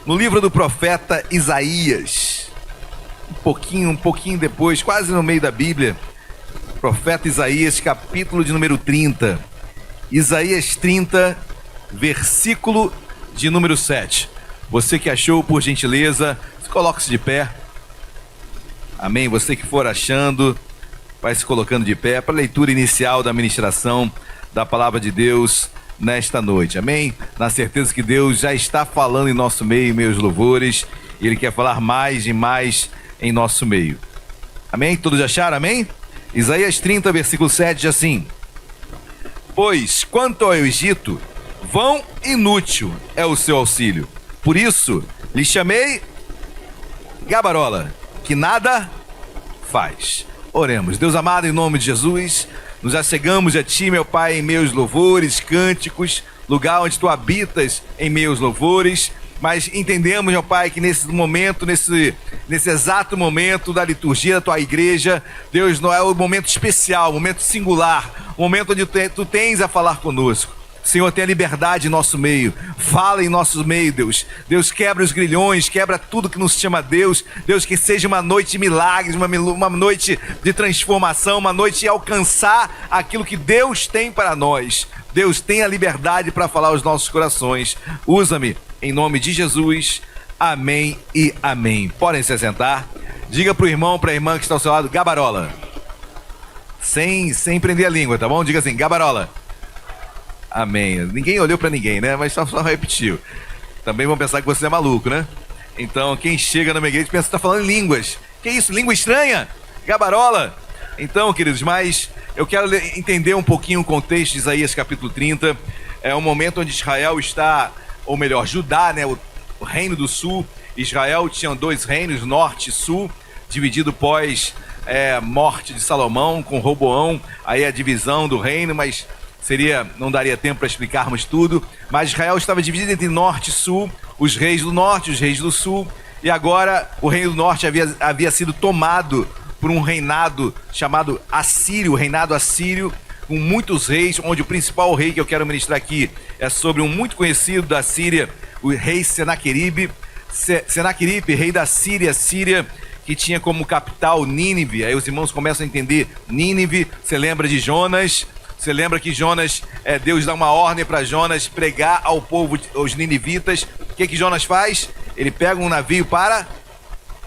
no livro do profeta Isaías. Um pouquinho depois, quase no meio da Bíblia, profeta Isaías, capítulo de número 30. Isaías 30, versículo de número 7. Você que achou, por gentileza, coloque-se de pé. Amém? Você que for achando, vai se colocando de pé para a leitura inicial da ministração da palavra de Deus nesta noite. Amém? Na certeza que Deus já está falando em nosso meio, em meus louvores, e Ele quer falar mais e mais em nosso meio. Amém? Todos acharam? Amém? Isaías 30, versículo 7 diz assim: pois quanto ao Egito, vão inútil é o seu auxílio. Por isso lhe chamei gabarola, que nada faz. Oremos. Deus amado, em nome de Jesus, nos achegamos a Ti, meu Pai, em meus louvores, cânticos, lugar onde Tu habitas em meus louvores, mas entendemos, meu Pai, que nesse momento, nesse exato momento da liturgia da Tua igreja, Deus, não é o momento especial, o momento singular, o momento onde Tu tens a falar conosco. Senhor, tenha liberdade em nosso meio, fala em nosso meio, Deus. Deus, quebra os grilhões, quebra tudo que nos chama Deus. Deus, que seja uma noite de milagres, uma noite de transformação, uma noite de alcançar aquilo que Deus tem para nós. Deus, tenha liberdade para falar aos nossos corações. Usa-me, em nome de Jesus. Amém e amém. Podem se assentar. Diga para o irmão, para a irmã que está ao seu lado, gabarola. Sem prender a língua, tá bom? Diga assim, gabarola. Amém. Ninguém olhou pra ninguém, né? Mas só repetiu. Também vão pensar que você é maluco, né? Então, quem chega na minha igreja pensa que tá falando em línguas. Que isso? Língua estranha? Gabarola? Então, queridos, mas eu quero entender um pouquinho o contexto de Isaías capítulo 30. É um momento onde Israel está, ou melhor, Judá, né? O reino do sul. Israel tinha dois reinos, norte e sul, dividido pós morte de Salomão com Roboão. Aí a divisão do reino, mas não daria tempo para explicarmos tudo, mas Israel estava dividido entre norte e sul, os reis do norte, os reis do sul, e agora o reino do norte havia sido tomado por um reinado chamado Assírio, o reinado assírio, com muitos reis, onde o principal rei que eu quero ministrar aqui é sobre um muito conhecido da Síria, o rei Senaqueribe, rei da Síria, que tinha como capital Nínive. Aí os irmãos começam a entender Nínive. Você lembra de Jonas? Você lembra que Jonas, Deus dá uma ordem para Jonas pregar ao povo, aos ninivitas. O que Jonas faz? Ele pega um navio para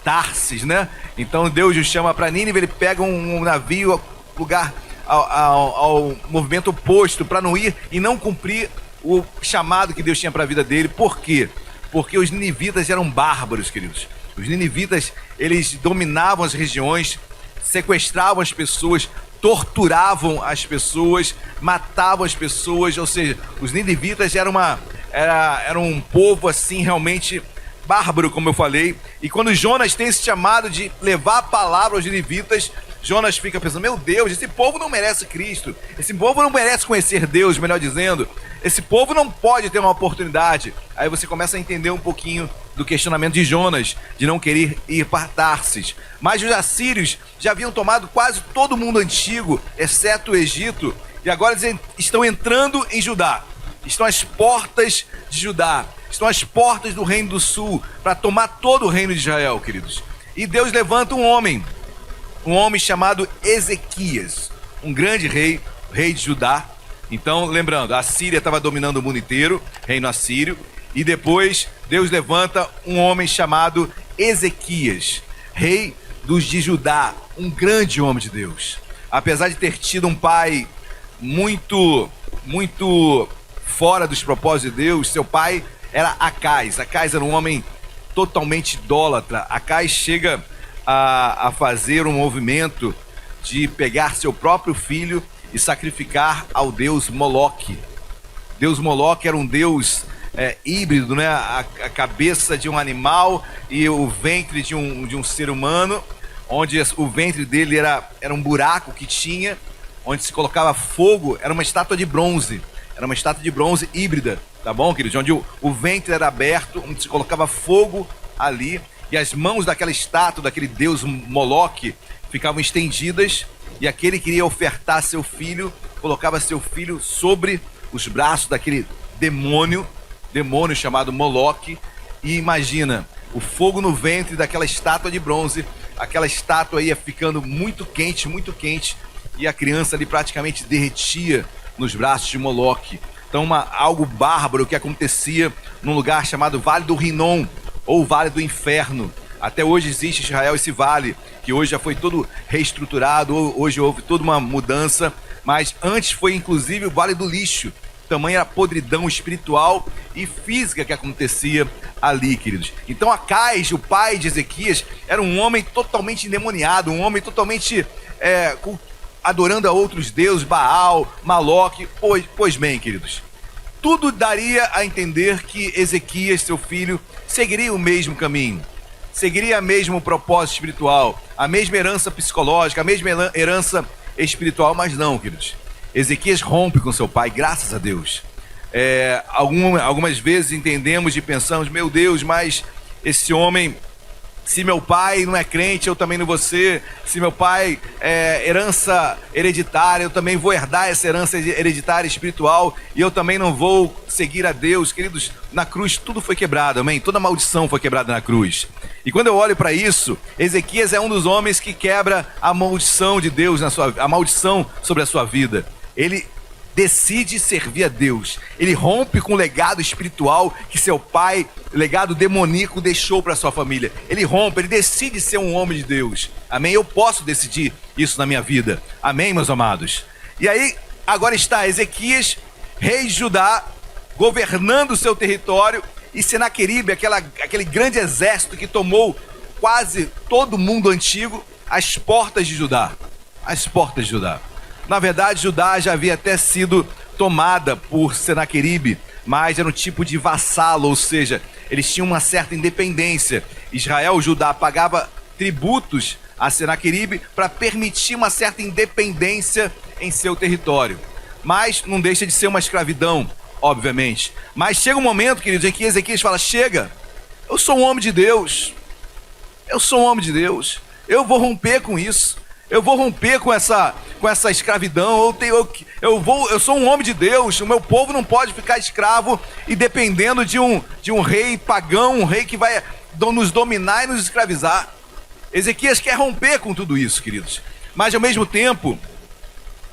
Tarsis, né? Então Deus o chama para Nínive, ele pega um navio lugar ao movimento oposto, para não ir e não cumprir o chamado que Deus tinha para a vida dele. Por quê? Porque os ninivitas eram bárbaros, queridos. Os ninivitas, eles dominavam as regiões, sequestravam as pessoas, torturavam as pessoas, matavam as pessoas, ou seja, os ninivitas eram um povo assim realmente bárbaro, como eu falei. E quando Jonas tem esse chamado de levar a palavra aos ninivitas, Jonas fica pensando, meu Deus, esse povo não merece Cristo, esse povo não merece conhecer Deus, melhor dizendo, esse povo não pode ter uma oportunidade. Aí você começa a entender um pouquinho do questionamento de Jonas, de não querer ir para Tarsis. Mas os assírios já haviam tomado quase todo mundo antigo, exceto o Egito, e agora eles estão entrando em Judá, estão às portas de Judá, estão às portas do reino do sul, para tomar todo o reino de Israel, queridos. E Deus levanta um homem chamado Ezequias, um grande rei, rei de Judá. Então, lembrando, a Síria estava dominando o mundo inteiro, reino assírio, e depois Deus levanta um homem chamado Ezequias, rei dos de Judá, um grande homem de Deus. Apesar de ter tido um pai muito fora dos propósitos de Deus, seu pai era Acais. Acais era um homem totalmente idólatra. Acais chega a fazer um movimento de pegar seu próprio filho e sacrificar ao deus Moloque. Deus Moloque era um deus híbrido, né? A cabeça de um animal e o ventre de um ser humano, onde o ventre dele era um buraco que tinha, onde se colocava fogo. Era uma estátua de bronze, híbrida, tá bom, queridos? Onde o ventre era aberto, onde se colocava fogo ali, e as mãos daquela estátua, daquele deus Moloque, ficavam estendidas, e aquele que queria ofertar seu filho, colocava seu filho sobre os braços daquele demônio chamado Moloque, E imagina, o fogo no ventre daquela estátua de bronze, aquela estátua ia ficando muito quente, e a criança ali praticamente derretia nos braços de Moloque. Então algo bárbaro que acontecia num lugar chamado Vale do Rinom, ou Vale do Inferno. Até hoje existe em Israel esse vale, que hoje já foi todo reestruturado, hoje houve toda uma mudança, mas antes foi inclusive o Vale do Lixo. Tamanha a podridão espiritual e física que acontecia ali, queridos. Então Acais, o pai de Ezequias, era um homem totalmente endemoniado, um homem totalmente adorando a outros deuses, Baal, Maloque. Pois bem, queridos, tudo daria a entender que Ezequias, seu filho, seguiria o mesmo caminho, seguiria o mesmo propósito espiritual, a mesma herança psicológica, a mesma herança espiritual, mas não, queridos. Ezequias rompe com seu pai, graças a Deus. Algumas vezes entendemos e pensamos, meu Deus, mas esse homem, se meu pai não é crente, eu também não vou ser. Se meu pai é herança hereditária, eu também vou herdar essa herança hereditária espiritual e eu também não vou seguir a Deus. Queridos, na cruz tudo foi quebrado, amém? Toda maldição foi quebrada na cruz. E quando eu olho para isso, Ezequias é um dos homens que quebra a maldição de Deus, a maldição sobre a sua vida. Ele decide servir a Deus. Ele rompe com o legado espiritual que seu pai, legado demoníaco, deixou para sua família. Ele rompe, ele decide ser um homem de Deus. Amém? Eu posso decidir isso na minha vida. Amém, meus amados? E aí, agora está Ezequias, rei de Judá, governando o seu território, e Senaqueribe, aquele grande exército que tomou quase todo o mundo antigo, as portas de Judá. As portas de Judá. Na verdade, Judá já havia até sido tomada por Senaqueribe, mas era um tipo de vassalo, ou seja, eles tinham uma certa independência. Israel, Judá, pagava tributos a Senaqueribe para permitir uma certa independência em seu território. Mas não deixa de ser uma escravidão, obviamente. Mas chega um momento, queridos, em que Ezequias fala, chega, eu sou um homem de Deus, eu sou um homem de Deus, eu vou romper com isso. Eu vou romper com essa escravidão, eu sou um homem de Deus, o meu povo não pode ficar escravo e dependendo de um rei pagão, um rei que vai nos dominar e nos escravizar. Ezequias quer romper com tudo isso, queridos. Mas ao mesmo tempo,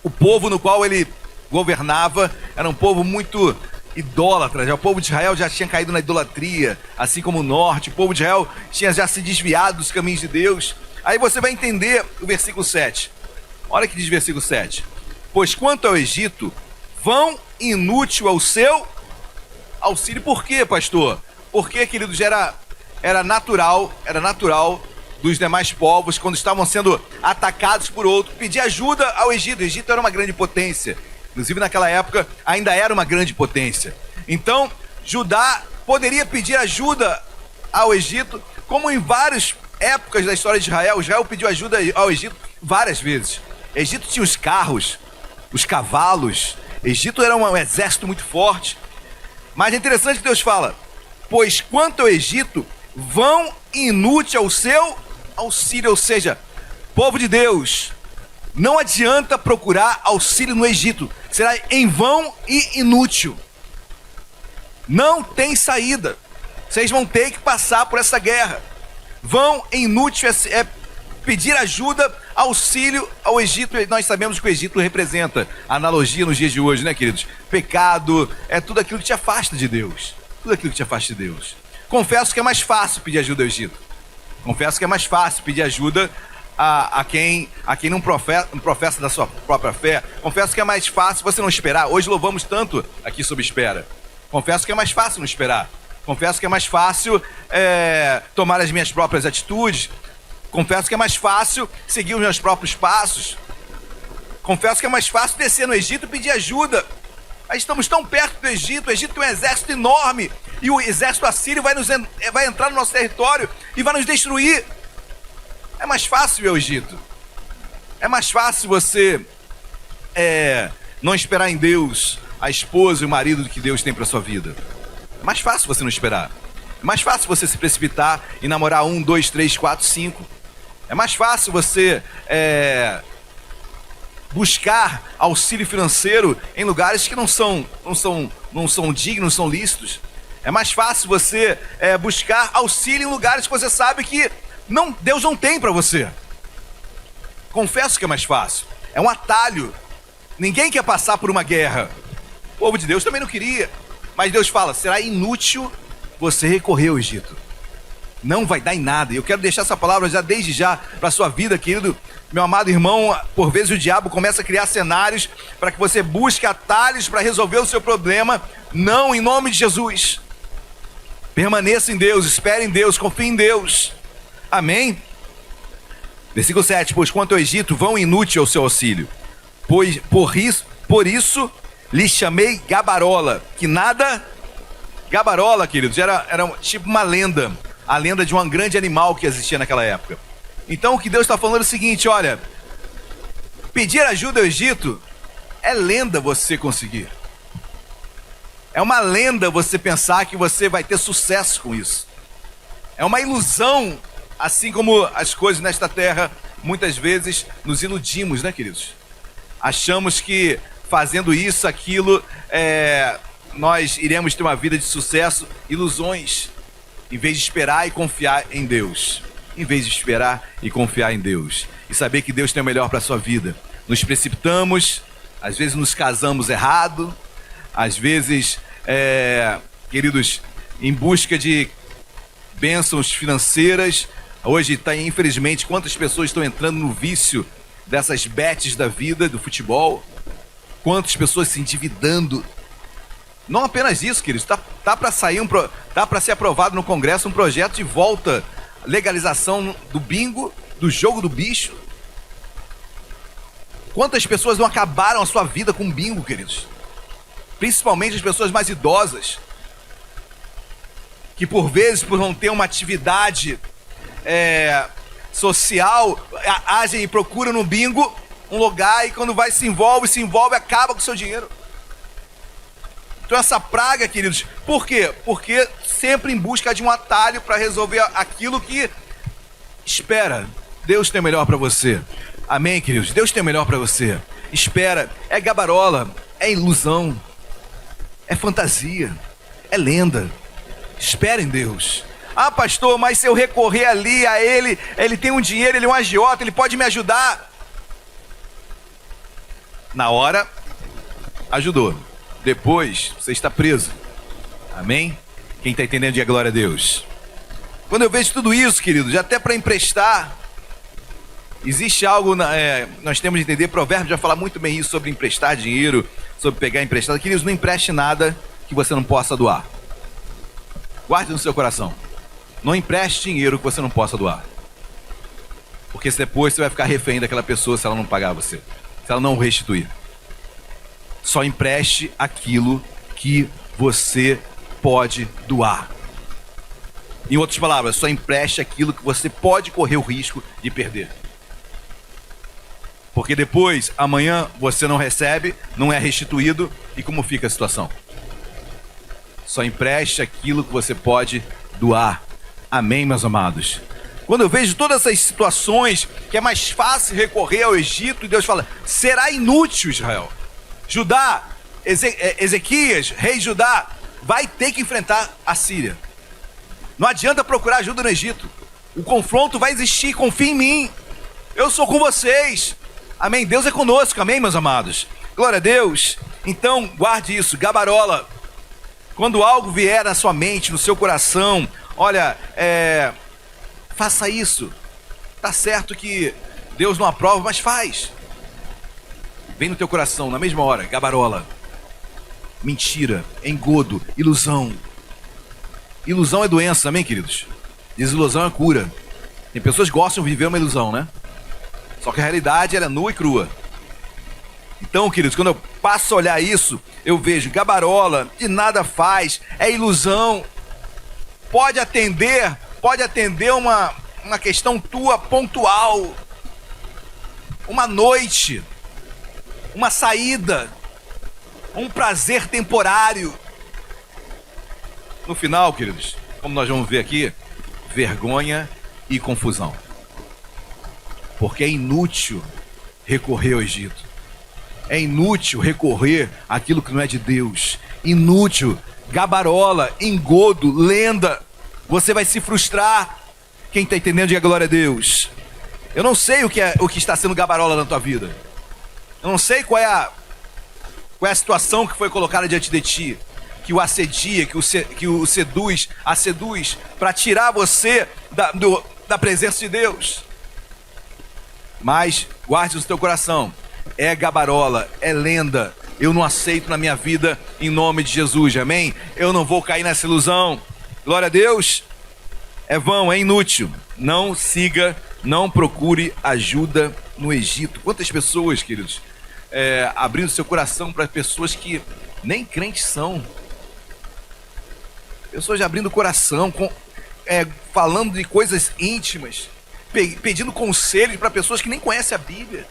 o povo no qual ele governava era um povo muito idólatra. O povo de Israel já tinha caído na idolatria, assim como o norte. O povo de Israel tinha já se desviado dos caminhos de Deus. Aí você vai entender o versículo 7. Olha o que diz o versículo 7. Pois quanto ao Egito, vão inútil ao seu auxílio. Por quê, pastor? Porque, queridos, era natural dos demais povos, quando estavam sendo atacados por outro, pedir ajuda ao Egito. O Egito era uma grande potência. Inclusive, naquela época, ainda era uma grande potência. Então, Judá poderia pedir ajuda ao Egito, como em várias épocas da história de Israel. Israel pediu ajuda ao Egito várias vezes. O Egito tinha os carros, os cavalos. O Egito era um exército muito forte. Mas é interessante que Deus fala, pois quanto ao Egito, vão inútil ao seu auxílio. Ou seja, povo de Deus, não adianta procurar auxílio no Egito. Será em vão e inútil. Não tem saída. Vocês vão ter que passar por essa guerra. Vão inútil é pedir ajuda, auxílio ao Egito. E nós sabemos que o Egito representa a analogia nos dias de hoje, né, queridos? Pecado, é tudo aquilo que te afasta de Deus. Tudo aquilo que te afasta de Deus. Confesso que é mais fácil pedir ajuda ao Egito. Confesso que é mais fácil pedir ajuda a quem não professa da sua própria fé. Confesso que é mais fácil você não esperar. Hoje louvamos tanto aqui sobre espera. Confesso que é mais fácil não esperar. Confesso que é mais fácil tomar as minhas próprias atitudes. Confesso que é mais fácil seguir os meus próprios passos. Confesso que é mais fácil descer no Egito e pedir ajuda. Mas estamos tão perto do Egito. O Egito tem um exército enorme. E o exército assírio vai entrar no nosso território e vai nos destruir. É mais fácil ir ao Egito. É mais fácil você não esperar em Deus a esposa e o marido que Deus tem para sua vida. É mais fácil você não esperar. É mais fácil você se precipitar e namorar 1, 2, 3, 4, 5. É mais fácil você buscar auxílio financeiro em lugares que não são dignos, não são lícitos. É mais fácil você buscar auxílio em lugares que você sabe que Deus não tem para você. Confesso que é mais fácil. É um atalho. Ninguém quer passar por uma guerra. O povo de Deus também não queria. Mas Deus fala, será inútil você recorrer ao Egito. Não vai dar em nada. E eu quero deixar essa palavra desde já para a sua vida, querido. Meu amado irmão, por vezes o diabo começa a criar cenários para que você busque atalhos para resolver o seu problema. Não, em nome de Jesus. Permaneça em Deus, espere em Deus, confie em Deus. Amém? Versículo 7. Pois quanto ao Egito, vão inútil ao seu auxílio. Pois por isso lhe chamei Gabarola. Que nada... Gabarola, queridos, era tipo uma lenda. A lenda de um grande animal que existia naquela época. Então o que Deus está falando é o seguinte, olha. Pedir ajuda ao Egito é lenda você conseguir. É uma lenda você pensar que você vai ter sucesso com isso. É uma ilusão, assim como as coisas nesta terra, muitas vezes nos iludimos, né, queridos? Achamos que fazendo isso, aquilo, nós iremos ter uma vida de sucesso, ilusões, em vez de esperar e confiar em Deus. Em vez de esperar e confiar em Deus. E saber que Deus tem o melhor para a sua vida. Nos precipitamos, às vezes nos casamos errado, às vezes, queridos, em busca de bênçãos financeiras. Hoje, infelizmente, quantas pessoas estão entrando no vício dessas bets da vida, do futebol? Quantas pessoas se endividando? Não apenas isso, queridos, tá para sair tá para ser aprovado no Congresso um projeto de volta, legalização do bingo, do jogo do bicho. Quantas pessoas não acabaram a sua vida com bingo, queridos? Principalmente as pessoas mais idosas, que por vezes, por não ter uma atividade social, agem e procuram no bingo um lugar e quando se envolve, acaba com o seu dinheiro. Então essa praga, queridos, por quê? Porque sempre em busca de um atalho para resolver aquilo que espera. Deus tem o melhor para você. Amém, queridos? Deus tem o melhor para você. Espera. É gabarola, é ilusão, é fantasia, é lenda. Espera em Deus. Ah, pastor, mas se eu recorrer ali a ele tem um dinheiro, ele é um agiota, ele pode me ajudar. Na hora, ajudou. Depois, você está preso. Amém? Quem está entendendo, diga glória a Deus. Quando eu vejo tudo isso, queridos, até para emprestar, existe algo, nós temos de entender, Provérbios já fala muito bem isso, sobre emprestar dinheiro, sobre pegar emprestado. Queridos, não empreste nada que você não possa doar. Guarde no seu coração. Não empreste dinheiro que você não possa doar. Porque depois você vai ficar refém daquela pessoa se ela não pagar você, se ela não o restituir. Só empreste aquilo que você pode doar. Em outras palavras, só empreste aquilo que você pode correr o risco de perder. Porque depois, amanhã, você não recebe, não é restituído, e como fica a situação? Só empreste aquilo que você pode doar. Amém, meus amados? Quando eu vejo todas essas situações, que é mais fácil recorrer ao Egito, e Deus fala, será inútil, Israel. Judá, Ezequias, rei Judá, vai ter que enfrentar a Síria. Não adianta procurar ajuda no Egito. O confronto vai existir, confia em mim. Eu sou com vocês. Amém? Deus é conosco, amém, meus amados? Glória a Deus. Então, guarde isso, gabarola. Quando algo vier na sua mente, no seu coração, olha, faça isso. Tá certo que Deus não aprova, mas faz. Vem no teu coração, na mesma hora, gabarola. Mentira, engodo, ilusão. Ilusão é doença, amém, queridos? Desilusão é cura. Tem pessoas que gostam de viver uma ilusão, né? Só que a realidade ela é nua e crua. Então, queridos, quando eu passo a olhar isso, eu vejo gabarola, de nada faz, é ilusão. Pode atender uma questão tua pontual. Uma noite, uma saída, um prazer temporário. No final, queridos, como nós vamos ver aqui, vergonha e confusão. Porque é inútil recorrer ao Egito. É inútil recorrer àquilo que não é de Deus. Inútil gabarola, engodo, lenda. Você vai se frustrar. Quem está entendendo, diga glória a Deus. Eu não sei o que está sendo gabarola na tua vida. Eu não sei qual é a situação que foi colocada diante de ti, que o assedia, que o seduz, a seduz para tirar você da presença de Deus. Mas guarde no teu coração, é gabarola, é lenda. Eu não aceito na minha vida em nome de Jesus, amém? Eu não vou cair nessa ilusão. Glória a Deus. É vão, é inútil. Não siga, não procure ajuda no Egito. Quantas pessoas, queridos, abrindo seu coração para pessoas que nem crentes são. Pessoas abrindo o coração, falando de coisas íntimas, pedindo conselhos para pessoas que nem conhecem a Bíblia.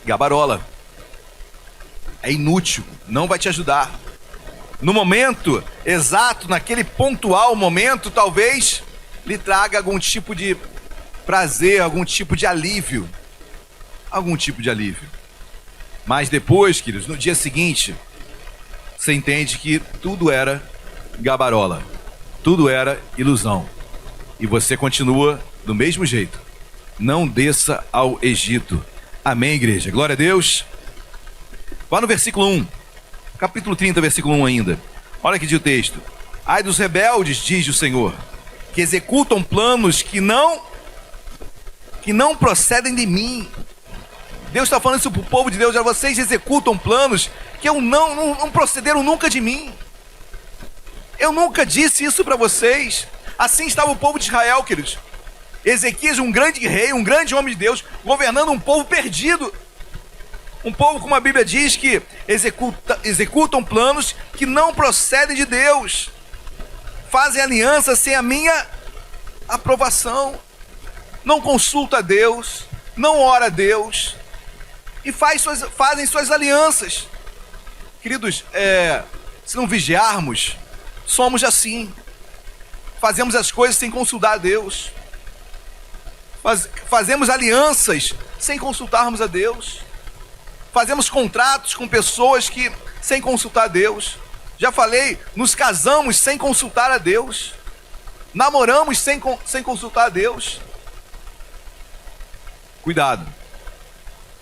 Gabarola. É inútil, não vai te ajudar. No momento exato, naquele pontual momento, talvez lhe traga algum tipo de prazer, algum tipo de alívio. Algum tipo de alívio. Mas depois, queridos, no dia seguinte, você entende que tudo era gabarola. Tudo era ilusão. E você continua do mesmo jeito. Não desça ao Egito. Amém, igreja? Glória a Deus. Vá no versículo 1. Capítulo 30, versículo 1 ainda. Olha que diz o texto. Ai dos rebeldes, diz o Senhor, que executam planos que não procedem de mim. Deus está falando isso para o povo de Deus. Vocês executam planos que não procederam nunca de mim. Eu nunca disse isso para vocês. Assim estava o povo de Israel, queridos. Ezequias, um grande rei, um grande homem de Deus, governando um povo perdido. Um povo, como a Bíblia diz, que executam planos que não procedem de Deus. Fazem aliança sem a minha aprovação. Não consulta a Deus, não ora a Deus. E fazem suas alianças. Queridos, se não vigiarmos, somos assim. Fazemos as coisas sem consultar a Deus. Fazemos alianças sem consultarmos a Deus. Fazemos contratos com pessoas sem consultar a Deus. Já falei, nos casamos sem consultar a Deus. Namoramos sem consultar a Deus. Cuidado.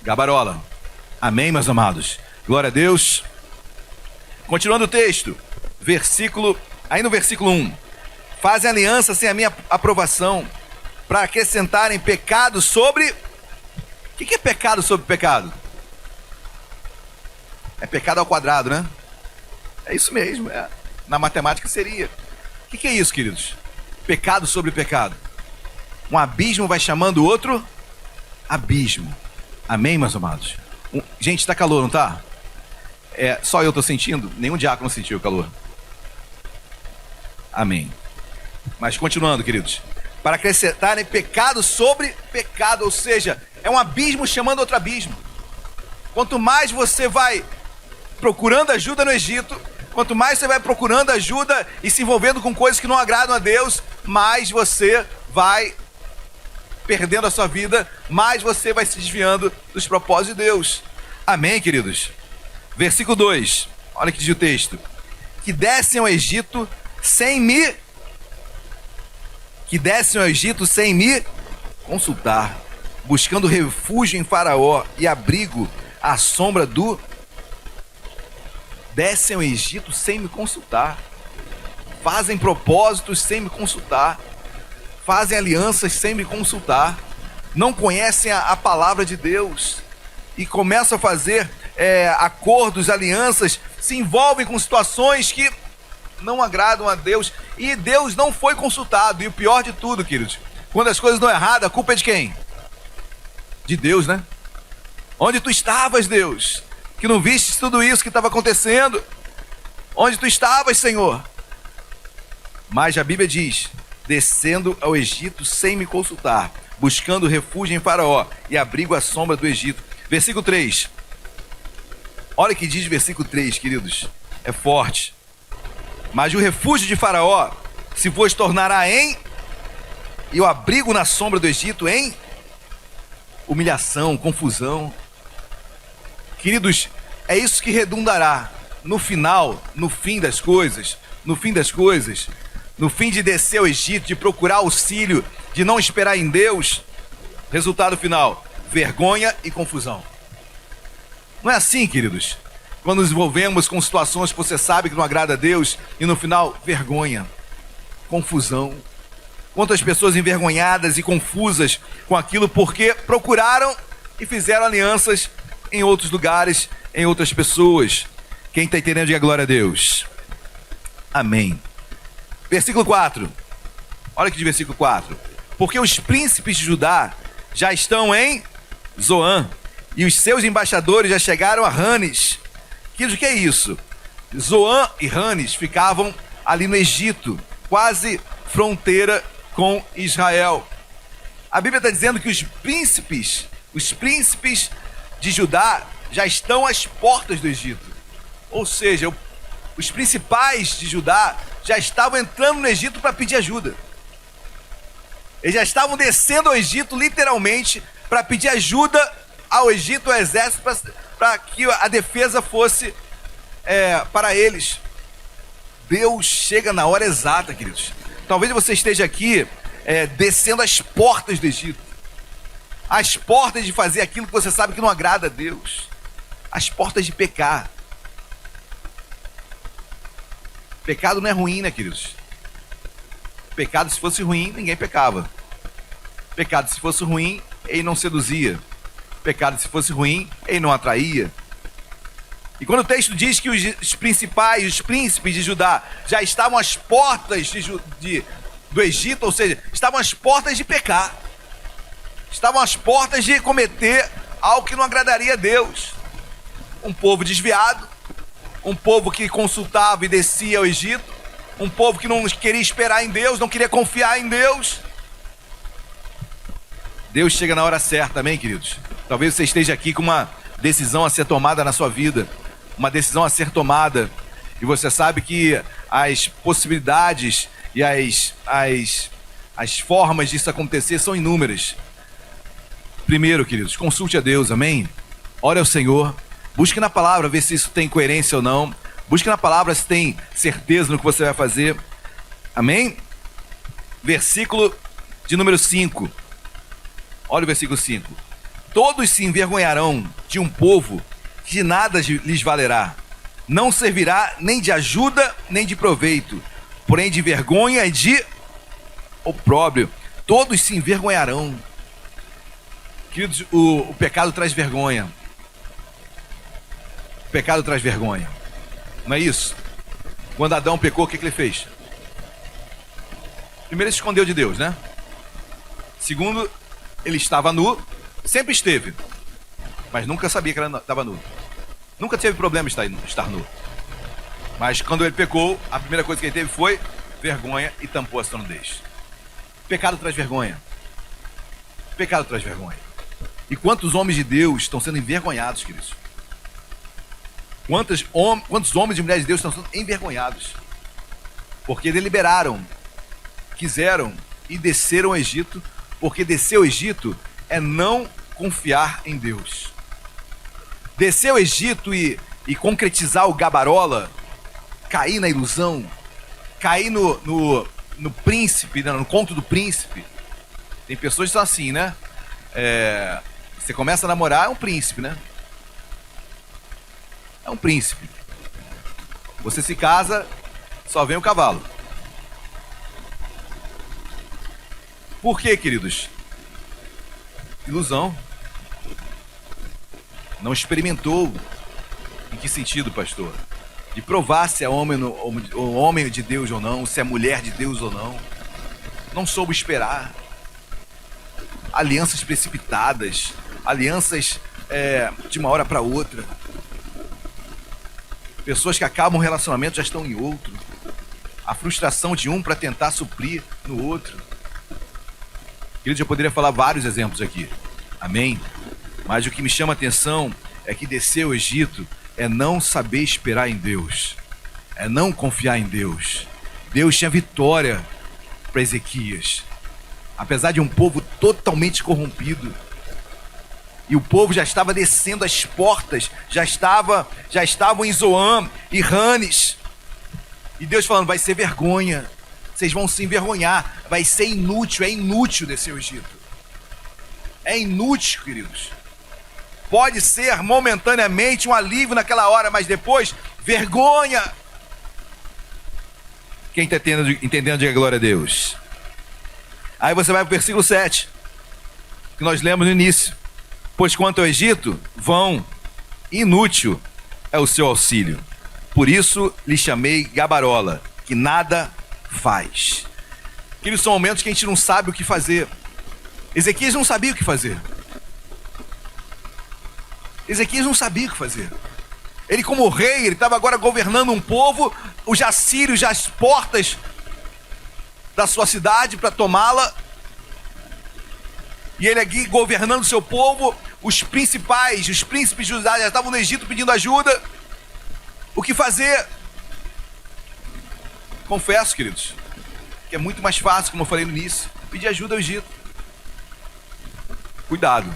Gabarola. Amém, meus amados? Glória a Deus. Continuando o texto. Aí no versículo 1. Fazem aliança sem a minha aprovação, para acrescentarem pecado sobre... O que é pecado sobre pecado? É pecado ao quadrado, né? É isso mesmo, na matemática seria. O que é isso, queridos? Pecado sobre pecado. Um abismo vai chamando o outro abismo. Amém, meus amados? Gente, está calor, não tá? Só eu estou sentindo? Nenhum diácono sentiu o calor. Amém. Mas continuando, queridos. Para acrescentarem pecado sobre pecado, ou seja, é um abismo chamando outro abismo. Quanto mais você vai procurando ajuda no Egito, quanto mais você vai procurando ajuda e se envolvendo com coisas que não agradam a Deus, mais você vai perdendo a sua vida, mais você vai se desviando dos propósitos de Deus. Amém, queridos? Versículo 2, olha que diz o texto. Que descem ao Egito sem me consultar, buscando refúgio em Faraó e abrigo à sombra do... Descem ao Egito sem me consultar, fazem propósitos sem me consultar, fazem alianças sem me consultar, não conhecem a palavra de Deus e começam a fazer acordos, alianças, se envolvem com situações que não agradam a Deus e Deus não foi consultado. E o pior de tudo, queridos, quando as coisas dão errado, a culpa é de quem? De Deus, né? Onde tu estavas, Deus? Que não vistes tudo isso que estava acontecendo? Onde tu estavas, Senhor? Mas a Bíblia diz, descendo ao Egito sem me consultar, buscando refúgio em Faraó e abrigo à sombra do Egito. Versículo 3. Olha o que diz versículo 3, queridos. É forte. Mas o refúgio de Faraó se vos tornará e o abrigo na sombra do Egito em humilhação, confusão. Queridos, é isso que redundará no final, no fim das coisas, no fim de descer ao Egito, de procurar auxílio, de não esperar em Deus, resultado final, vergonha e confusão. Não é assim, queridos? Quando nos envolvemos com situações que você sabe que não agrada a Deus e no final, vergonha, confusão. Quantas pessoas envergonhadas e confusas com aquilo porque procuraram e fizeram alianças em outros lugares, em outras pessoas. Quem está entendendo, diga glória a Deus. Amém. Versículo 4. Olha aqui de versículo 4. Porque os príncipes de Judá já estão em Zoã, e os seus embaixadores já chegaram a Ranes. O que é isso? Zoã e Ranes ficavam ali no Egito, quase fronteira com Israel. A Bíblia está dizendo que os príncipes de Judá já estão às portas do Egito. Ou seja, os principais de Judá já estavam entrando no Egito para pedir ajuda. Eles já estavam descendo ao Egito, literalmente, para pedir ajuda ao Egito, ao exército, para que a defesa fosse para eles. Deus chega na hora exata, queridos. Talvez você esteja aqui descendo as portas do Egito, as portas de fazer aquilo que você sabe que não agrada a Deus, as portas de pecar. Pecado não é ruim, né, queridos? Pecado, se fosse ruim, ninguém pecava. Pecado, se fosse ruim, ele não seduzia. Pecado, se fosse ruim, ele não atraía. E quando o texto diz que os príncipes de Judá já estavam às portas do Egito, ou seja, estavam às portas de pecar, estavam às portas de cometer algo que não agradaria a Deus. Um povo desviado, um povo que consultava e descia ao Egito, um povo que não queria esperar em Deus, não queria confiar em Deus. Deus chega na hora certa, amém, queridos? Talvez você esteja aqui com uma decisão a ser tomada na sua vida, uma decisão a ser tomada, e você sabe que as possibilidades e as formas disso acontecer são inúmeras. Primeiro, queridos, consulte a Deus, amém? Ore ao Senhor, busque na palavra ver se isso tem coerência ou não, busque na palavra se tem certeza no que você vai fazer, amém? Versículo de número 5, olha o versículo 5. Todos se envergonharão de um povo que de nada lhes valerá, não servirá nem de ajuda nem de proveito, porém de vergonha e de opróbrio. Todos se envergonharão. Queridos, o pecado traz vergonha. O pecado traz vergonha. Não é isso? Quando Adão pecou, o que ele fez? Primeiro, ele se escondeu de Deus, né? Segundo, ele estava nu, sempre esteve, mas nunca sabia que ele estava nu. Nunca teve problema estar nu. Mas quando ele pecou, a primeira coisa que ele teve foi vergonha e tampou a sua nudez. Pecado traz vergonha. Pecado traz vergonha. E quantos homens de Deus estão sendo envergonhados, queridos? Quantos homens e mulheres de Deus estão sendo envergonhados? Porque deliberaram, quiseram e desceram ao Egito, porque descer ao Egito é não confiar em Deus. Descer ao Egito e concretizar o gabarola, cair na ilusão, cair no príncipe, no conto do príncipe. Tem pessoas que são assim, né? Você começa a namorar, é um príncipe, né? É um príncipe. Você se casa, só vem o cavalo. Por quê, queridos? Ilusão. Não experimentou. Em que sentido, pastor? De provar se é homem de Deus ou não, se é mulher de Deus ou não. Não soube esperar. Alianças precipitadas, alianças de uma hora para outra. Pessoas que acabam um relacionamento já estão em outro. A frustração de um para tentar suprir no outro. Querido, eu poderia falar vários exemplos aqui. Amém? Mas o que me chama a atenção é que descer ao Egito é não saber esperar em Deus. É não confiar em Deus. Deus tinha vitória para Ezequias. Apesar de um povo totalmente corrompido. E o povo já estava descendo as portas, já estavam em Zoan e Ranes. E Deus falando, vai ser vergonha. Vocês vão se envergonhar. Vai ser inútil, é inútil descer o Egito. É inútil, queridos. Pode ser momentaneamente um alívio naquela hora, mas depois, vergonha. Quem está entendendo, diga glória a Deus. Aí você vai para o versículo 7, que nós lemos no início. Pois quanto ao Egito, vão, inútil é o seu auxílio. Por isso lhe chamei Gabarola, que nada faz. Aqueles são momentos que a gente não sabe o que fazer. Ezequias não sabia o que fazer. Ezequias não sabia o que fazer. Ele, como rei, ele estava agora governando um povo, os assírios já às portas da sua cidade para tomá-la. E ele aqui governando o seu povo, os príncipes de Judá já estavam no Egito pedindo ajuda. O que fazer? Confesso, queridos, que é muito mais fácil, como eu falei no início, pedir ajuda ao Egito. Cuidado,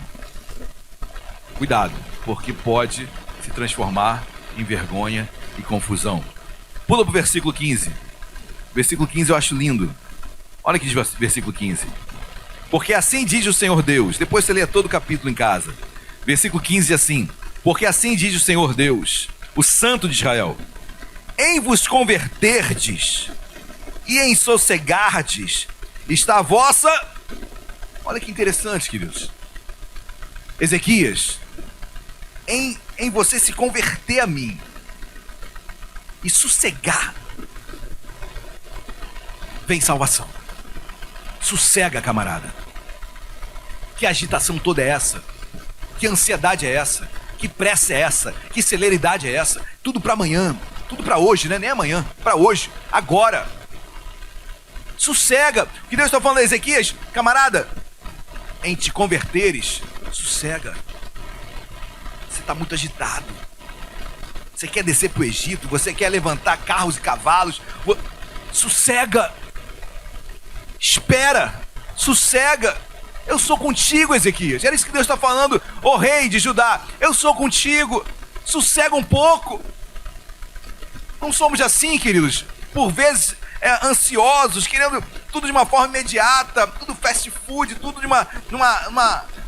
porque pode se transformar em vergonha e confusão. Pula para o versículo 15. Versículo 15 eu acho lindo. Olha aqui o versículo 15. Porque assim diz o Senhor Deus. Depois você lê todo o capítulo em casa. Versículo 15 assim. Porque assim diz o Senhor Deus, o Santo de Israel: em vos converterdes e em sossegardes está a vossa... Olha que interessante, queridos. Ezequias, em você se converter a mim e sossegar, vem salvação. Sossega, camarada. Que agitação toda é essa? Que ansiedade é essa? Que pressa é essa? Que celeridade é essa? Tudo para amanhã, tudo para hoje, né? Nem amanhã, para hoje, agora. Sossega. O que Deus está falando a Ezequias? Camarada, em te converteres, sossega. Você está muito agitado. Você quer descer para o Egito, você quer levantar carros e cavalos. Sossega. Espera. Sossega. Eu sou contigo, Ezequias. Era isso que Deus está falando. Ô rei de Judá, eu sou contigo. Sossega um pouco. Não somos assim, queridos. Por vezes ansiosos, querendo tudo de uma forma imediata, tudo fast food, tudo de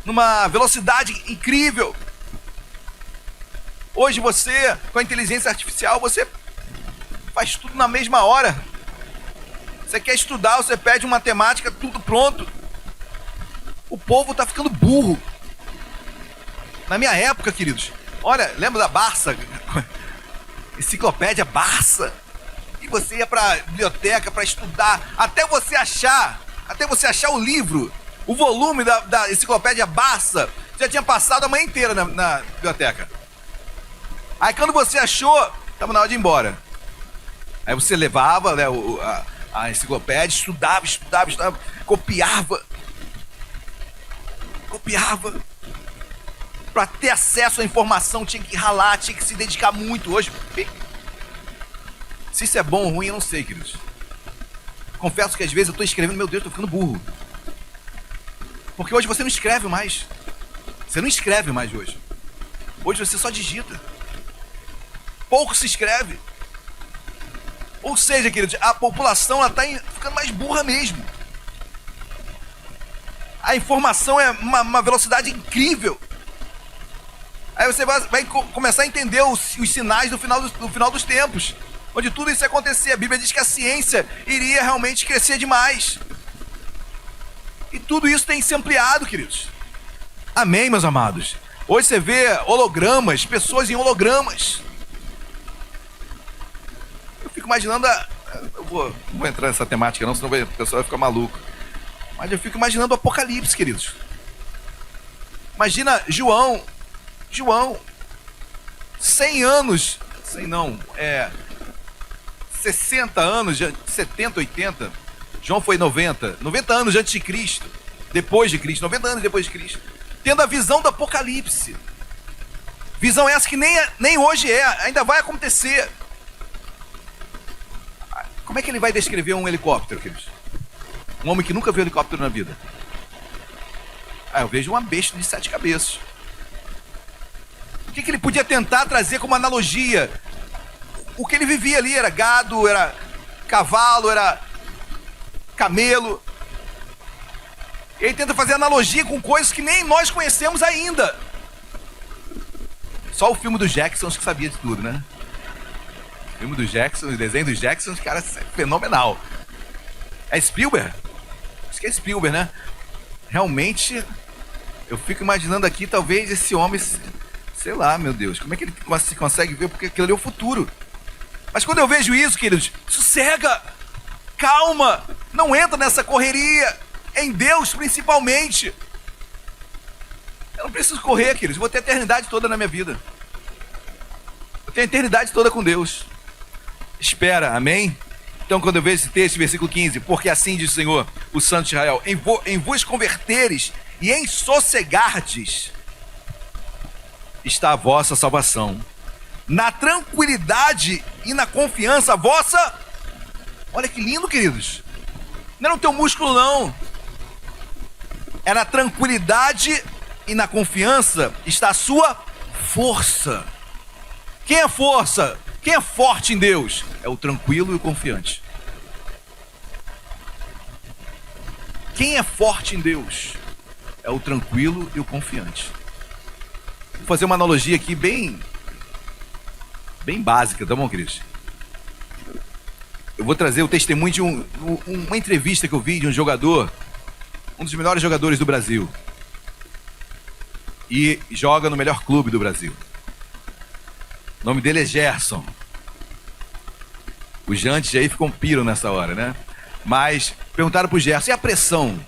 numa velocidade incrível. Hoje você, com a inteligência artificial, você faz tudo na mesma hora. Você quer estudar, você pede uma matemática, tudo pronto. O povo tá ficando burro. Na minha época, queridos, olha, lembra da Barça? Enciclopédia Barça. E você ia pra biblioteca para estudar, até você achar o livro, o volume da enciclopédia Barça, já tinha passado a manhã inteira na biblioteca. Aí quando você achou, estava na hora de ir embora. Aí você levava, né, a enciclopédia, estudava, copiava. Para ter acesso à informação tinha que ralar, tinha que se dedicar muito. Hoje, se isso é bom ou ruim, eu não sei, queridos. Confesso que às vezes eu estou escrevendo, meu Deus, estou ficando burro. Porque hoje você não escreve mais. Você não escreve mais hoje. Hoje você só digita. Pouco se escreve. Ou seja, queridos, a população está ficando mais burra mesmo. A informação é uma velocidade incrível. Aí você vai começar a entender os sinais do final dos tempos, onde tudo isso ia acontecer. A Bíblia diz que a ciência iria realmente crescer demais. E tudo isso tem se ampliado, queridos. Amém, meus amados? Hoje você vê hologramas, pessoas em hologramas. Eu fico imaginando não vou entrar nessa temática não, senão o pessoal vai ficar maluco. Mas eu fico imaginando o Apocalipse, queridos. Imagina João, 100 anos, 100 não, 60 anos, 70, 80, João foi 90 anos antes de Cristo, depois de Cristo, 90 anos depois de Cristo, tendo a visão do Apocalipse. Visão essa que nem hoje ainda vai acontecer. Como é que ele vai descrever um helicóptero, queridos? Um homem que nunca viu helicóptero na vida. Eu vejo uma besta de 7 cabeças. O que ele podia tentar trazer como analogia? O que ele vivia ali era gado, era cavalo, era camelo. Ele tenta fazer analogia com coisas que nem nós conhecemos ainda. Só o filme dos Jacksons que sabia de tudo, né? O filme dos Jacksons, o desenho dos Jacksons, cara, é fenomenal. É Spielberg? Acho que é Spielberg, né? Realmente, eu fico imaginando aqui, talvez esse homem, sei lá, meu Deus, como é que ele consegue ver? Porque aquilo ali é o futuro. Mas quando eu vejo isso, queridos, sossega, calma, não entra nessa correria, em Deus principalmente. Eu não preciso correr, queridos, vou ter a eternidade toda na minha vida. Eu tenho a eternidade toda com Deus. Espera, amém? Então quando eu vejo esse texto, versículo 15, porque assim diz o Senhor, o Santo de Israel, em vos converteres e em sossegardes está a vossa salvação. Na tranquilidade e na confiança, a vossa... Olha que lindo, queridos. Não é no teu músculo, não. É na tranquilidade e na confiança está a sua força. Quem é força? Quem é forte em Deus? É o tranquilo e o confiante. Quem é forte em Deus? É o tranquilo e o confiante. Vou fazer uma analogia aqui bem básica, tá bom, queridos? Eu vou trazer o testemunho de uma entrevista que eu vi de um jogador, um dos melhores jogadores do Brasil. E joga no melhor clube do Brasil. O nome dele é Gerson. Os jantes aí ficam piro nessa hora, né? Mas perguntaram pro Gerson, e a pressão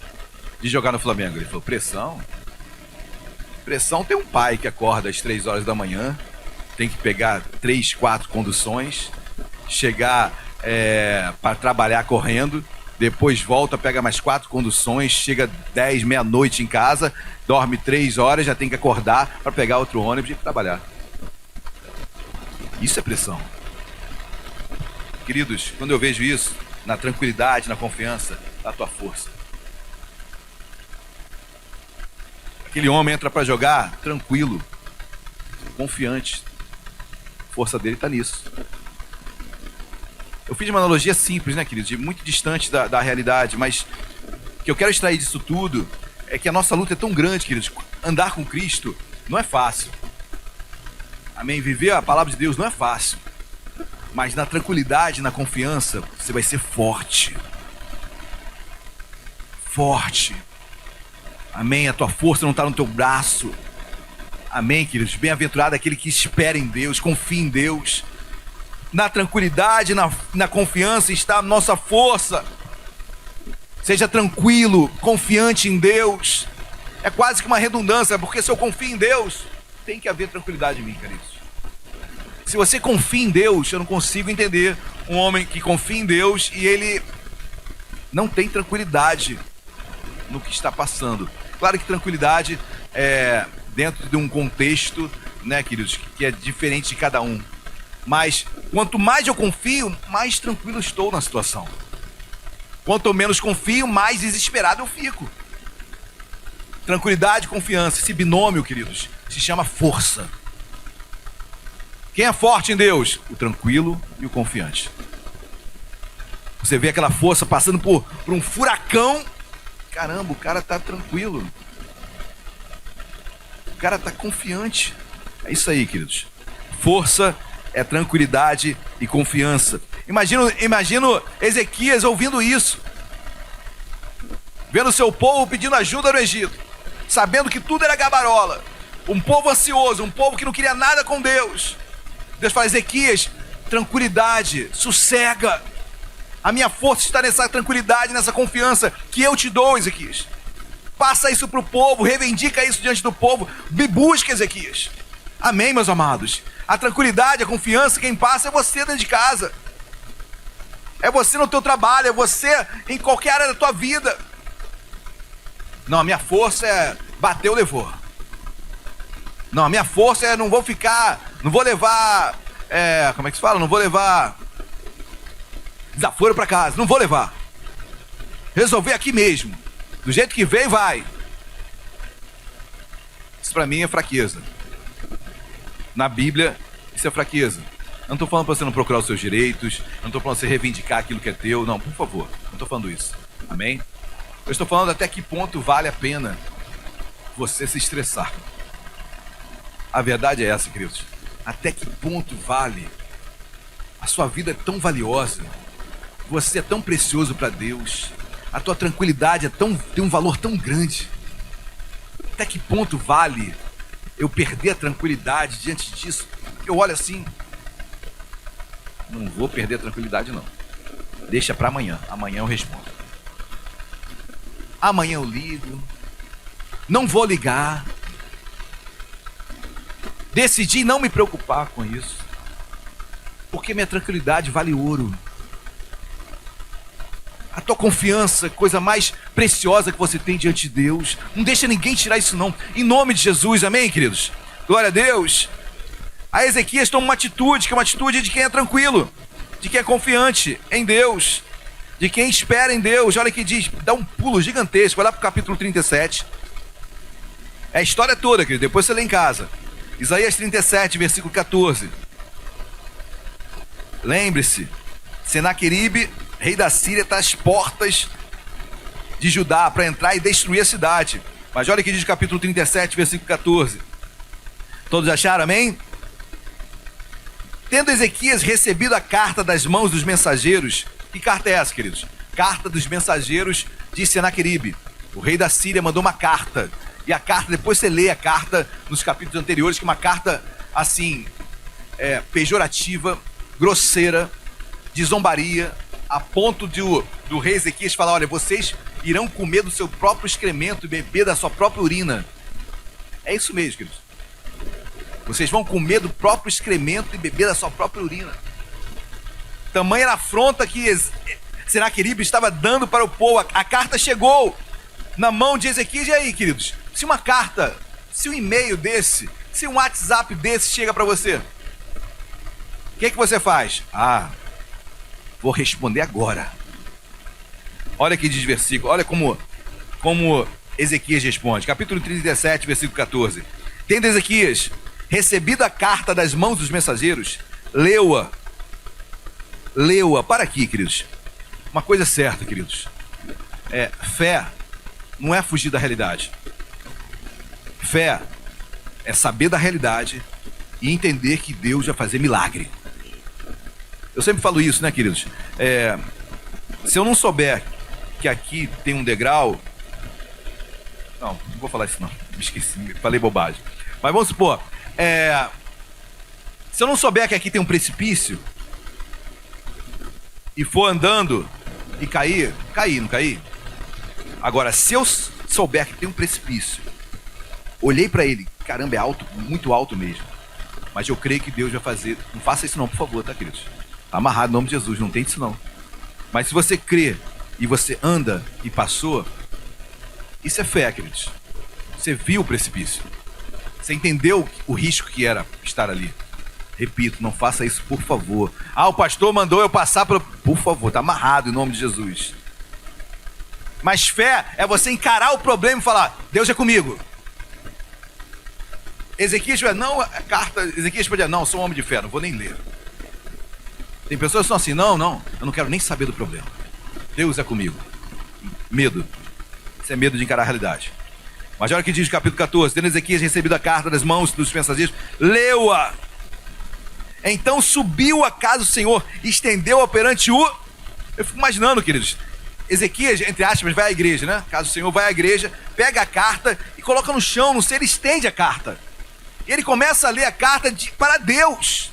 de jogar no Flamengo? Ele falou, pressão? Pressão tem um pai que acorda às 3 horas da manhã, tem que pegar 3, 4 conduções, chegar para trabalhar correndo, depois volta, pega mais 4 conduções, chega 10, meia-noite em casa, dorme 3 horas, já tem que acordar para pegar outro ônibus e trabalhar. Isso é pressão. Queridos, quando eu vejo isso, na tranquilidade, na confiança, da tua força. Aquele homem entra para jogar tranquilo, confiante. A força dele está nisso. Eu fiz uma analogia simples, né, queridos? Muito distante da realidade, mas o que eu quero extrair disso tudo é que a nossa luta é tão grande, queridos. Andar com Cristo não é fácil. Amém? Viver a palavra de Deus não é fácil. Mas na tranquilidade, na confiança, você vai ser forte. Forte. Amém? A tua força não está no teu braço. Amém, queridos? Bem-aventurado aquele que espera em Deus, confia em Deus. Na tranquilidade, na confiança está a nossa força. Seja tranquilo, confiante em Deus. É quase que uma redundância, porque se eu confio em Deus, tem que haver tranquilidade em mim, queridos. Se você confia em Deus, eu não consigo entender um homem que confia em Deus e ele não tem tranquilidade no que está passando. Claro que tranquilidade é dentro de um contexto, né, queridos, que é diferente de cada um. Mas quanto mais eu confio, mais tranquilo estou na situação. Quanto menos confio, mais desesperado eu fico. Tranquilidade e confiança, esse binômio, queridos, se chama força. Quem é forte em Deus? O tranquilo e o confiante. Você vê aquela força passando por um furacão. Caramba, o cara tá tranquilo. O cara tá confiante. É isso aí, queridos. Força é tranquilidade e confiança. Imagino Ezequias ouvindo isso. Vendo seu povo pedindo ajuda no Egito. Sabendo que tudo era gabarola. Um povo ansioso, um povo que não queria nada com Deus. Deus fala, Ezequias, tranquilidade, sossega. A minha força está nessa tranquilidade, nessa confiança que eu te dou, Ezequias. Passa isso para o povo, reivindica isso diante do povo. Me busca, Ezequias. Amém, meus amados. A tranquilidade, a confiança, quem passa é você dentro de casa. É você no teu trabalho, é você em qualquer área da tua vida. Não, a minha força é bateu, levou. Não, a minha força é não vou levar, como é que se fala? Não vou levar desaforo para casa, não vou levar. Resolver aqui mesmo. Do jeito que veio, vai. Isso para mim é fraqueza. na Bíblia, isso é fraqueza. Eu não estou falando para você não procurar os seus direitos, eu não estou falando para você reivindicar aquilo que é teu, não, por favor, não estou falando isso, amém? Eu estou falando até que ponto vale a pena você se estressar. A verdade é essa, queridos, até que ponto vale? A sua vida é tão valiosa, você é tão precioso para Deus, a tua tranquilidade tem um valor tão grande. Até que ponto vale eu perder a tranquilidade diante disso? Eu olho assim, não vou perder a tranquilidade não. Deixa para amanhã, amanhã eu respondo. Amanhã eu ligo, não vou ligar. Decidi não me preocupar com isso, porque minha tranquilidade vale ouro. A tua confiança, coisa mais preciosa que você tem diante de Deus. Não deixa ninguém tirar isso não. Em nome de Jesus, amém, queridos? Glória a Deus. A Ezequias toma uma atitude, que é uma atitude de quem é tranquilo, de quem é confiante em Deus, de quem espera em Deus. Olha que diz, dá um pulo gigantesco, vai lá para o capítulo 37. É a história toda, querido, depois você lê em casa. Isaías 37, versículo 14. Lembre-se, Senaqueribe, rei da Síria, está às portas de Judá para entrar e destruir a cidade. Mas olha o que diz o capítulo 37, versículo 14. Todos acharam, amém? Tendo Ezequias recebido a carta das mãos dos mensageiros. Que carta é essa, queridos? Carta dos mensageiros de Senaqueribe. O rei da Síria mandou uma carta. E a carta, depois você lê a carta nos capítulos anteriores, que é uma carta, assim, pejorativa, grosseira, de zombaria, a ponto do rei Ezequias falar, olha, vocês irão comer do seu próprio excremento e beber da sua própria urina. É isso mesmo, queridos. Vocês vão comer do próprio excremento e beber da sua própria urina. Tamanha era a afronta que Senaqueribe estava dando para o povo. A carta chegou na mão de Ezequias. E aí, queridos? Se uma carta, se um e-mail desse, se um WhatsApp desse chega para você, o que você faz? Vou responder agora. Olha que diz versículo, olha como Ezequias responde. Capítulo 37, versículo 14. Tendo Ezequias recebido a carta das mãos dos mensageiros, leu-a. Para aqui, queridos. Uma coisa certa, queridos. Fé não é fugir da realidade. Fé é saber da realidade e entender que Deus vai fazer milagre. Eu sempre falo isso, né, queridos? Se eu não souber que aqui tem um degrau... Não vou falar isso não. Me esqueci, falei bobagem. Mas vamos supor... Se eu não souber que aqui tem um precipício e for andando e cair, não cair? Agora, se eu souber que tem um precipício, olhei para ele, caramba, é alto, muito alto mesmo, mas eu creio que Deus vai fazer. Não faça isso não, por favor, tá, queridos? Tá amarrado em nome de Jesus, não tem isso não. Mas se você crê e você anda e passou, isso é fé, queridos. Você viu o precipício, você entendeu o risco que era estar ali. Repito, não faça isso, por favor. O pastor mandou eu passar pelo... Por favor, tá amarrado em nome de Jesus. Mas fé é você encarar o problema e falar, Deus é comigo. Ezequias podia, não, sou um homem de fé, não vou nem ler. Tem pessoas que são assim, não, eu não quero nem saber do problema. Deus é comigo. Medo. Isso é medo de encarar a realidade. Mas olha o que diz o capítulo 14. Tendo Ezequias recebido a carta das mãos dos mensageiros, leu-a. Então subiu a casa do Senhor, estendeu-a perante o... Eu fico imaginando, queridos, Ezequias, entre aspas, vai à igreja, né? Casa do Senhor vai à igreja, pega a carta e coloca no chão, ele estende a carta. E ele começa a ler a carta para Deus.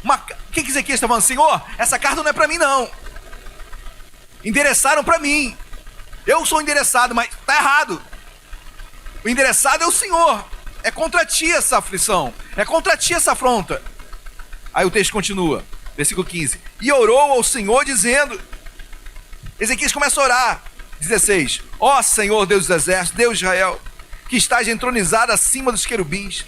O que Ezequias está falando? Senhor, essa carta não é para mim não. Endereçaram para mim. Eu sou endereçado, mas está errado. O endereçado é o Senhor. É contra ti essa aflição. É contra ti essa afronta. Aí o texto continua, versículo 15. E orou ao Senhor dizendo... Ezequias começa a orar. 16. Ó Senhor, Deus dos exércitos, Deus de Israel, que estás entronizado acima dos querubins.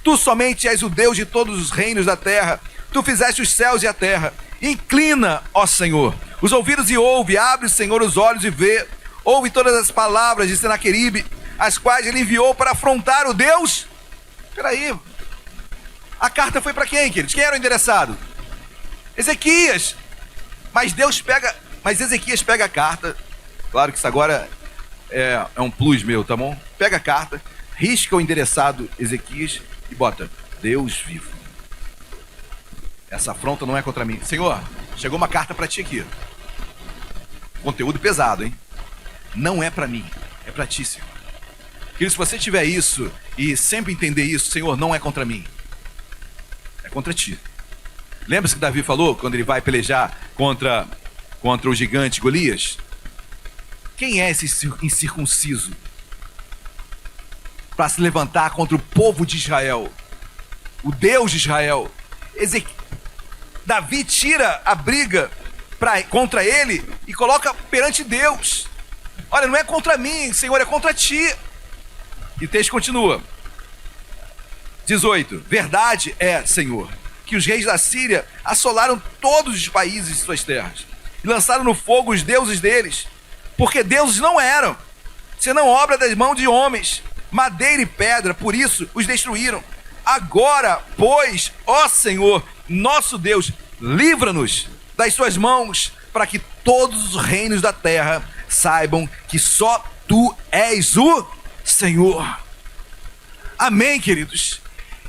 Tu somente és o Deus de todos os reinos da terra. Tu fizeste os céus e a terra. Inclina, ó Senhor, os ouvidos e ouve. Abre, Senhor, os olhos e vê. Ouve todas as palavras de Senaqueribe, as quais ele enviou para afrontar o Deus. Espera aí. A carta foi para quem, queridos? Quem era o endereçado? Ezequias. Mas Ezequias pega a carta. Claro que isso agora é um plus meu, tá bom? Pega a carta, risca o endereçado Ezequias e bota: Deus vivo. Essa afronta não é contra mim. Senhor, chegou uma carta para ti aqui. Conteúdo pesado, hein? Não é para mim, é para ti, Senhor. Querido, se você tiver isso e sempre entender isso, Senhor, não é contra mim, é contra ti. Lembra-se que Davi falou quando ele vai pelejar contra o gigante Golias? Quem é esse incircunciso para se levantar contra o povo de Israel, o Deus de Israel? Davi tira a briga contra ele e coloca perante Deus. Olha, não é contra mim, Senhor, é contra ti. E o texto continua. 18. Verdade é, Senhor, que os reis da Síria assolaram todos os países de suas terras e lançaram no fogo os deuses deles, porque deuses não eram, senão obra das mãos de homens, madeira e pedra, por isso os destruíram. Agora, pois, ó Senhor, nosso Deus, livra-nos das suas mãos, para que todos os reinos da terra saibam que só tu és o Senhor. Amém, queridos?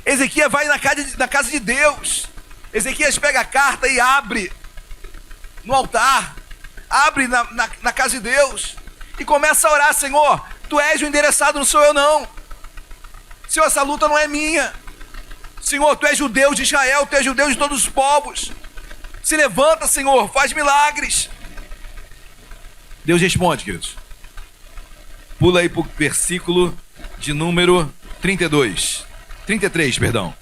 Ezequias vai na casa de Deus. Ezequias pega a carta e abre no altar, abre na casa de Deus e começa a orar: Senhor, tu és o endereçado, não sou eu não. Senhor, essa luta não é minha. Senhor, tu és o Deus de Israel, tu és o Deus de todos os povos. Se levanta, Senhor, faz milagres. Deus responde, queridos. Pula aí para o versículo de número 33, perdão.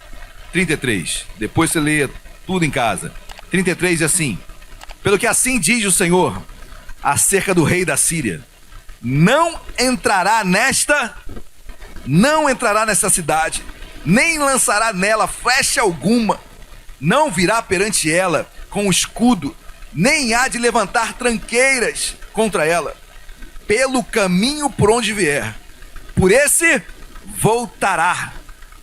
33. Depois você lê tudo em casa. 33 é assim: pelo que assim diz o Senhor acerca do rei da Síria, não entrará nesta cidade, nem lançará nela flecha alguma, não virá perante ela com escudo, nem há de levantar tranqueiras contra ela. Pelo caminho por onde vier, por esse voltará,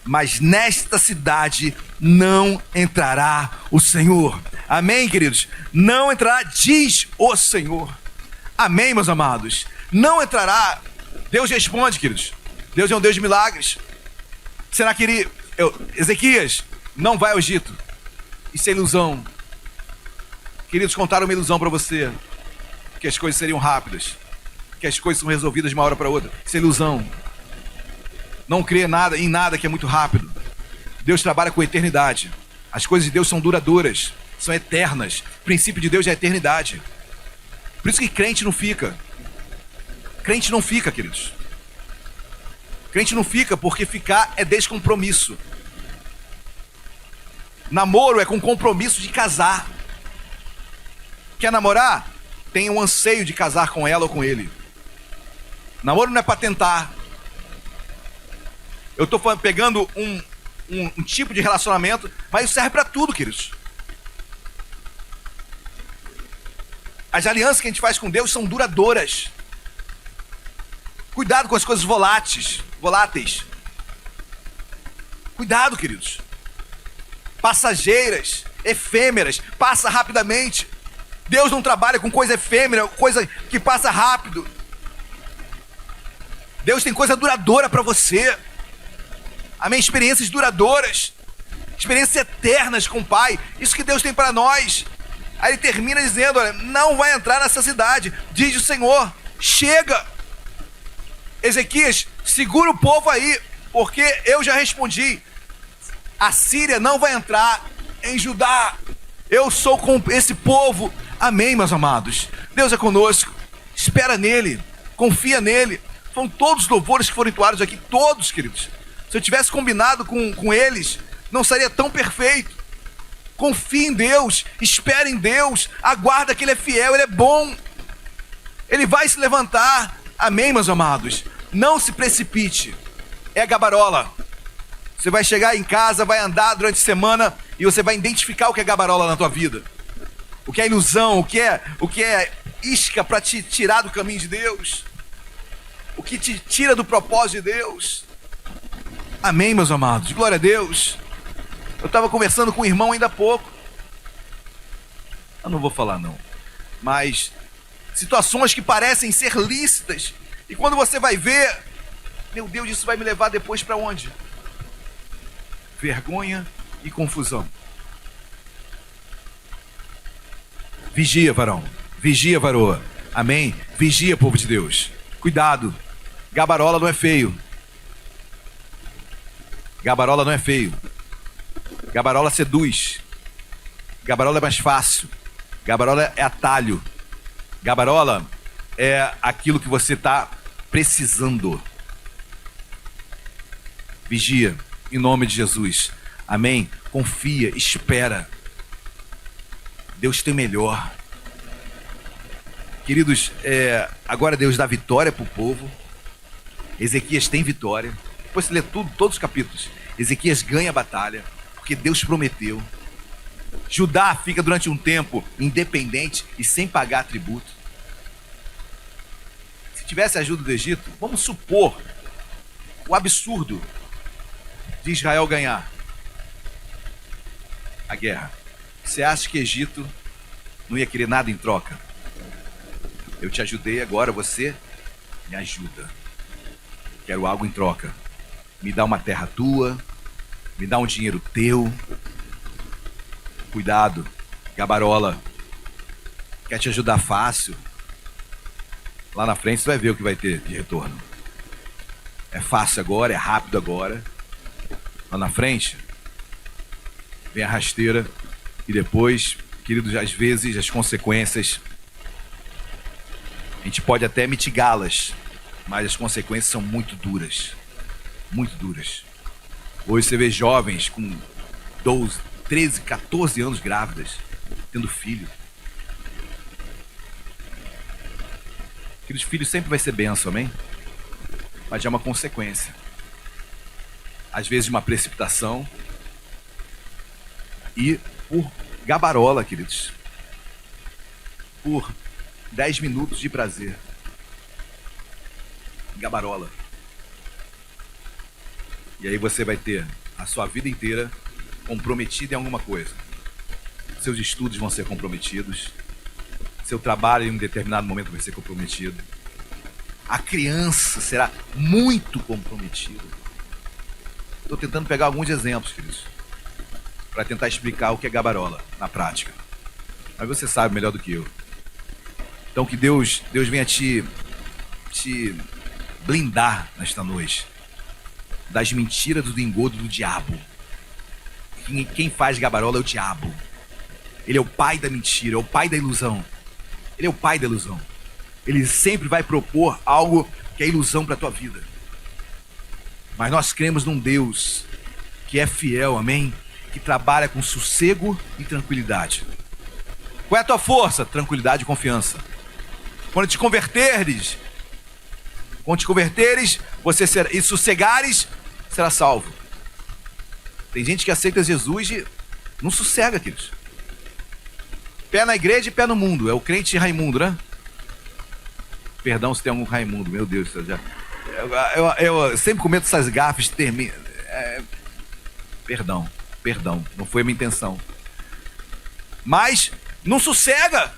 mas nesta cidade não entrará o Senhor. Amém, queridos? Não entrará, diz o Senhor. Amém, meus amados? Não entrará. Deus responde, queridos. Deus é um Deus de milagres. Será que Ezequias não vai ao Egito? Isso é ilusão. Queridos, contaram uma ilusão para você, que as coisas seriam rápidas, que as coisas são resolvidas de uma hora para outra. Isso é ilusão. Não crê em nada que é muito rápido. Deus trabalha com eternidade. As coisas de Deus são duradouras, são eternas. O princípio de Deus é a eternidade. Por isso que crente não fica. Crente não fica, queridos. Crente não fica, porque ficar é descompromisso. Namoro é com compromisso de casar. Quer namorar? Tem um anseio de casar com ela ou com ele. Namoro não é para tentar. Eu estou pegando um tipo de relacionamento, mas isso serve para tudo, queridos. As alianças que a gente faz com Deus são duradouras. Cuidado com as coisas voláteis. Cuidado, queridos. Passageiras, efêmeras, passa rapidamente. Deus não trabalha com coisa efêmera, coisa que passa rápido. Deus tem coisa duradoura para você. Amém? Experiências duradouras, experiências eternas com o Pai. Isso que Deus tem para nós. Aí ele termina dizendo: olha, não vai entrar nessa cidade, diz o Senhor. Chega. Ezequias, segura o povo aí, porque eu já respondi. A Síria não vai entrar em Judá. Eu sou com esse povo. Amém, meus amados? Deus é conosco. Espera nele, confia nele. Foram todos os louvores que foram entoados aqui, todos, queridos. Se eu tivesse combinado com eles, não seria tão perfeito. Confie em Deus, espere em Deus, aguarda que Ele é fiel, Ele é bom. Ele vai se levantar. Amém, meus amados? Não se precipite. É gabarola. Você vai chegar em casa, vai andar durante a semana e você vai identificar o que é gabarola na tua vida. O que é ilusão, o que é isca para te tirar do caminho de Deus. O que te tira do propósito de Deus. Amém, meus amados? Glória a Deus. Eu estava conversando com um irmão ainda há pouco. Eu não vou falar não. Mas situações que parecem ser lícitas. E quando você vai ver, meu Deus, isso vai me levar depois para onde? Vergonha e confusão. Vigia, varão. Vigia, varoa. Amém? Vigia, povo de Deus. Cuidado. Gabarola não é feio. Gabarola não é feio. Gabarola seduz. Gabarola é mais fácil. Gabarola é atalho. Gabarola é aquilo que você está precisando. Vigia, em nome de Jesus. Amém? Confia, espera. Deus tem melhor. Queridos, agora Deus dá vitória para o povo. Ezequias tem vitória. Depois você lê tudo, todos os capítulos. Ezequias ganha a batalha, porque Deus prometeu. Judá fica durante um tempo independente e sem pagar tributo. Se tivesse a ajuda do Egito, vamos supor o absurdo de Israel ganhar a guerra. Você acha que Egito não ia querer nada em troca? Eu te ajudei, agora você me ajuda. Quero algo em troca. Me dá uma terra tua, me dá um dinheiro teu. Cuidado, Gabarola. Quer te ajudar fácil? Lá na frente você vai ver o que vai ter de retorno. É fácil agora, é rápido agora. Lá na frente, vem a rasteira. E depois, queridos, às vezes as consequências, a gente pode até mitigá-las, mas as consequências são muito duras. Muito duras. Hoje você vê jovens com 12, 13, 14 anos grávidas, tendo filho. Aqueles filhos sempre vai ser bênção, amém? Mas é uma consequência. Às vezes de uma precipitação. E por gabarola, queridos. Por 10 minutos de prazer. Gabarola. E aí você vai ter a sua vida inteira comprometida em alguma coisa. Seus estudos vão ser comprometidos. Seu trabalho em um determinado momento vai ser comprometido. A criança será muito comprometida. Estou tentando pegar alguns exemplos, queridos, para tentar explicar o que é gabarola na prática. Mas você sabe melhor do que eu. Então que Deus venha te blindar nesta noite das mentiras do engodo do diabo. Quem faz gabarola é o diabo. Ele é o pai da mentira, é o pai da ilusão. Ele é o pai da ilusão. Ele sempre vai propor algo que é ilusão para a tua vida. Mas nós cremos num Deus que é fiel, amém? Que trabalha com sossego e tranquilidade. Qual é a tua força? Tranquilidade e confiança. Quando te converteres, você será, e sossegares, será salvo. Tem gente que aceita Jesus e não sossega, queridos. Pé na igreja e pé no mundo. É o crente Raimundo, né? Perdão se tem algum Raimundo, meu Deus. Eu sempre cometo essas gafes. Perdão. Não foi a minha intenção. Mas não sossega.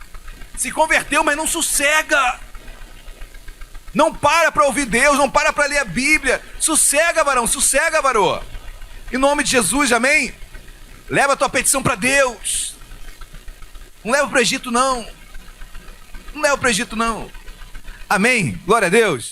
Se converteu, mas não sossega. Não para ouvir Deus, não para ler a Bíblia. Sossega, varão, sossega, varoa. Em nome de Jesus, amém? Leva a tua petição para Deus. Não leva para o Egito, não. Não leva para o Egito, não. Amém? Glória a Deus.